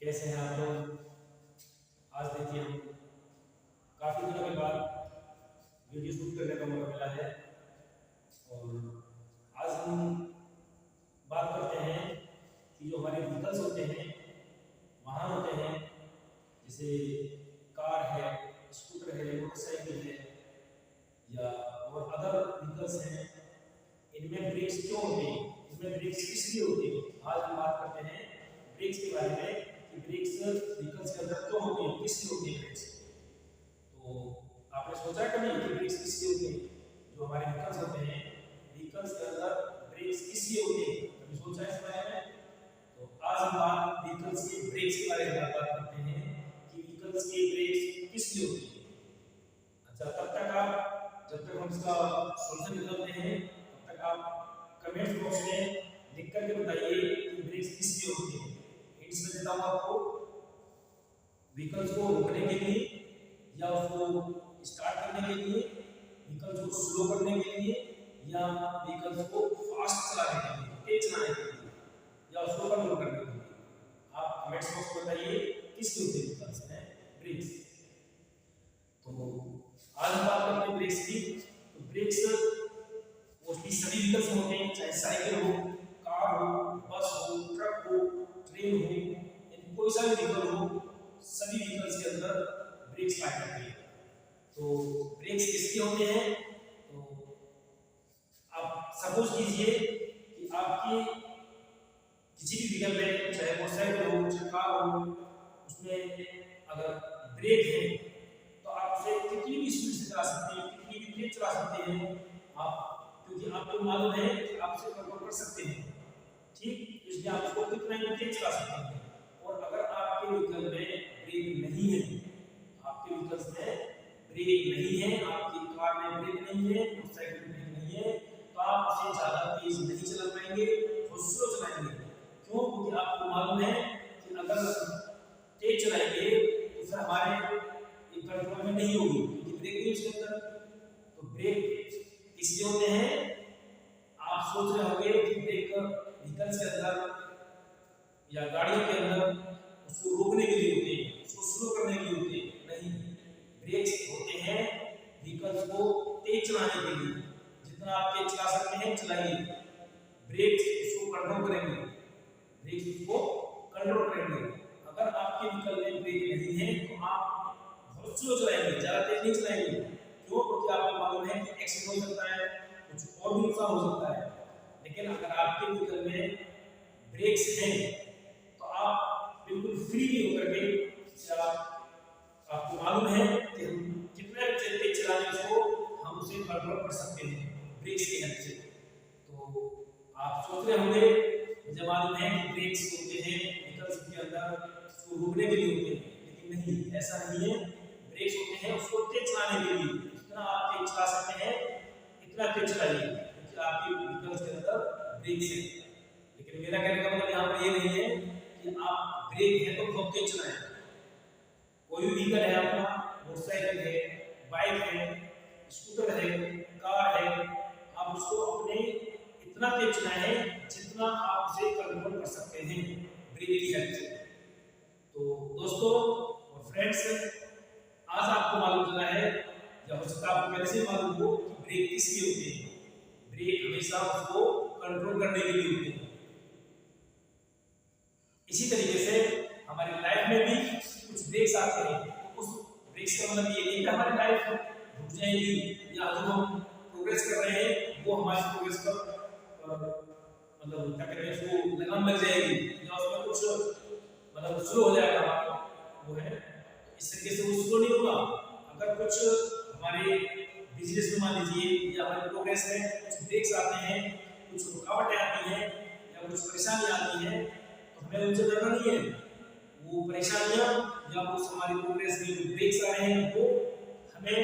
कैसे हैं आप लोग। आज देखिए हम काफ़ी दिनों के बाद वीडियो शूट करने का मौका मिला है और आज हम बात करते हैं कि जो हमारे व्हीकल्स होते हैं, वाहन होते हैं, जैसे कार है, स्कूटर है, मोटरसाइकिल है या और अदर व्हीकल्स हैं, इनमें ब्रेक्स क्यों होते हैं, इनमें ब्रेक्स किस लिए होते हैं। आज हम बात करते हैं ब्रेक्स के बारे में कि ब्रेक्स व्हीकल्स के अंदर क्यों होते हैं, किस लिए होते हैं ब्रेक्स। तो आपने सोचा कभी कि ब्रेक्स किस लिए होते हैं। जो हमारे व्हीकल्स होते हैं, व्हीकल्स के अंदर ब्रेक्स किस लिए होते हैं, कभी सोचा इस बारे में। तो आज हम बात व्हीकल्स के ब्रेक्स के बारे में बात करते हैं कि व्हीकल्स के ब्रेक्स किस लिए होते हैं। अच्छा, तब तक आप जब तक हम इसका सॉल्यूशन निकालते हैं तब तक आप कमेंट बॉक्स में लिख करके बताइए कि ब्रेक्स किस लिए होते हैं। हिंट्स में देता हूं आपको, व्हीकल्स को रोकने के लिए या उसको स्टार्ट करने के लिए, व्हीकल्स को स्लो करने के लिए या व्हीकल्स को फास्ट चलाने के लिए, तेज चलाने के लिए या उसको कंट्रोल करने के लिए। आप कमेंट्स बॉक्स में बताइए किस लिए होते हैं व्हीकल्स में ब्रेक्स। तो आज हम बात करते हैं ब्रेक्स की। तो ब्रेक्स मोस्टली सभी व्हीकल्स में होते हैं, चाहे साइकिल हो, कार हो, बस हो, ट्रक हो, ट्रेन हो, यानी कोई सा भी व्हीकल हो, सभी व्हीकल्स के अंदर ब्रेक्स पाए जाते हैं। तो ब्रेक्स किसके होते हैं, तो आप सपोज कीजिए कि आपके किसी भी व्हीकल में, चाहे मोटरसाइकिल हो, चाहे कार हो, उसमें अगर ब्रेक है तो आप उसे कितनी भी स्पीड से चला सकते हैं, कितनी भी तेज चला सकते हैं आप, क्योंकि आपको मालूम है कि आप उसे कंट्रोल कर सकते हैं, ठीक, इसलिए आप उसको कितना ही तेज चला सकते हैं। और अगर आपके व्हीकल में ब्रेक नहीं है, आपके व्हीकल्स में ब्रेक नहीं है, आपकी कार में ब्रेक नहीं है, मोटरसाइकिल में ब्रेक नहीं है, तो आप उसे ज़्यादा तेज नहीं चला पाएंगे, तो स्लो चलाएंगे। क्यों? क्योंकि आपको मालूम है कि अगर तेज चलाएंगे तो फिर हमारे कंट्रोल में नहीं होगी, क्योंकि ब्रेक नहीं उसके अंदर। तो ब्रेक इसलिए होते हैं, आप सोच रहे होंगे कि ब्रेक व्हीकल्स के अंदर या गाड़ियों के अंदर उसको रोकने के लिए होते हैं, उसको स्लो करने के लिए होते हैं। नहीं, ब्रेक्स होते हैं व्हीकल्स को तेज चलाने के लिए। जितना आप तेज चला सकते हैं चलाइए, ब्रेक्स उसको कंट्रोल करेंगे, ब्रेक्स उसको कंट्रोल करेंगे। अगर आपके व्हीकल में ब्रेक नहीं है तो आप बहुत स्लो चलाएंगे, ज़्यादा तेज नहीं चलाएंगे। क्यों? क्योंकि आपको मालूम है कि एक्सीडेंट हो सकता है, कुछ और भी नुकसान हो सकता है। लेकिन अगर आपके व्हीकल में ब्रेक्स हैं तो आप बिल्कुल फ्री होकर के, आपको मालूम है कि हम कितना तेज चलाने उसको हम उसे कंट्रोल कर सकते हैं ब्रेक्स की हेल्प से। तो आप सोच रहे होंगे, मुझे मालूम है कि ब्रेक्स होते हैं व्हीकल्स के अंदर उसको रोकने के लिए होते हैं, लेकिन नहीं, ऐसा नहीं है। ब्रेक्स होते हैं उसको तेज चलाने के लिए। जितना आप तेज चला सकते हैं इतना तेज चलाइए, क्योंकि आपके व्हीकल्स के अंदर ब्रेक्स है। लेकिन मेरा कहने का मतलब यहाँ पर ये नहीं है कि आप ब्रेक है तो बहुत तेज चलाएं। कोई भी व्हीकल है आपका, मोटरसाइकिल है, बाइक है, स्कूटर है, कार है, आप उसको अपने इतना तेज चलाएं जितना आप उसे कंट्रोल कर सकते हैं ब्रेक की हेल्प से। तो दोस्तों और फ्रेंड्स, आज आपको मालूम चला है, या हो सकता है आपको पहले से मालूम हो कि ब्रेक किस लिए होते हैं। ब्रेक हमेशा उसको कंट्रोल करने के लिए होते हैं। इसी तरीके से हमारी लाइफ में भी कुछ ब्रेक्स आते हैं, तो उस ब्रेक्स का मतलब ये नहीं कि हमारी लाइफ रुक जाएगी या जो हम प्रोग्रेस कर रहे हैं वो हमारी प्रोग्रेस पर मतलब क्या कहते हैं उसको लगाम लग जाएगी या उसमें कुछ मतलब स्लो हो जाएगा हमारा वो है। इस तरीके से वो स्लो नहीं होगा। अगर कुछ हमारे बिजनेस में मान लीजिए या हमारे प्रोग्रेस में कुछ ब्रेक्स आते हैं, कुछ रुकावटें आती हैं या कुछ परेशानी आती है, तो हमें उनसे डरना नहीं है। वो परेशानियां या वो हमारी प्रोग्रेस में जो ब्रेक्स आ रहे हैं वो हमें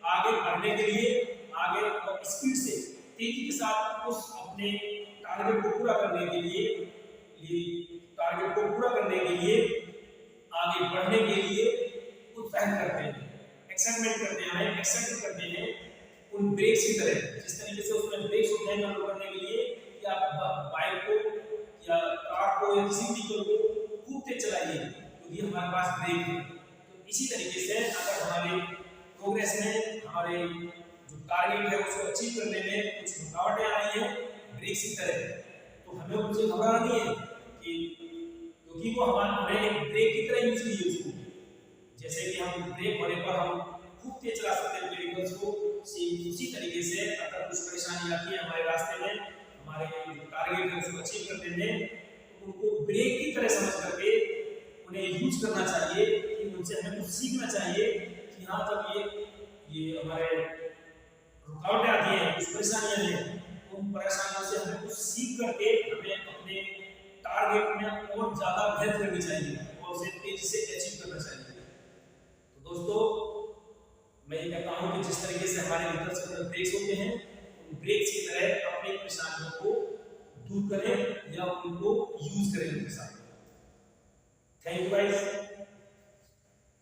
आगे बढ़ने के लिए, आगे और स्पीड से तेजी के साथ उस अपने टारगेट को पूरा करने के लिए, आगे बढ़ने के लिए उत्साहित करते हैं, एक्साइटमेंट करते हैं, हमें एक्साइट करते हैं उन ब्रेक्स की तरह। जिस तरीके से उसमें ब्रेक्स होते हैं कंट्रोल करने के लिए कि आप बाइक को या कार को या किसी व्हीकल को खूब तेज चलाइए, हमारे पास ब्रेक है। तो इसी तरीके से अगर हमारे प्रोग्रेस में हमारे जो टारगेट है उसको अचीव करने में कुछ रुकावटें आ रही है ब्रेक की तरह, तो हमें उनसे घबराना नहीं है कि क्योंकि वो हमारे एक ब्रेक की तरह यूज की है उसको। जैसे कि हम ब्रेक होने पर हम खूब तेज चला सकते हैं व्हीकल्स को, सेम उसी तरीके से अगर कुछ परेशानी आती है हमारे रास्ते में, हमारे जो टारगेट है उसको अचीव करने में, तो उनको ब्रेक की तरह समझ करके उन्हें यूज करना चाहिए कि उनसे हमें कुछ सीखना चाहिए कि हाँ जब ये हमारे रुकावटें आती हैं, कुछ परेशानियां हैं, उन परेशानियों से हमें कुछ सीख करके हमें अपने टारगेट में और ज्यादा मेहनत करनी चाहिए और उसे तेजी से अचीव करना चाहिए। तो दोस्तों मैं ये कहता हूँ कि जिस तरीके से हमारे व्हीकल्स के अंदर ब्रेक्स होते हैं, उन ब्रेक्स की तरह अपनी परेशानियों को दूर करें या उनको यूज करें उनके साथ। Thank you guys.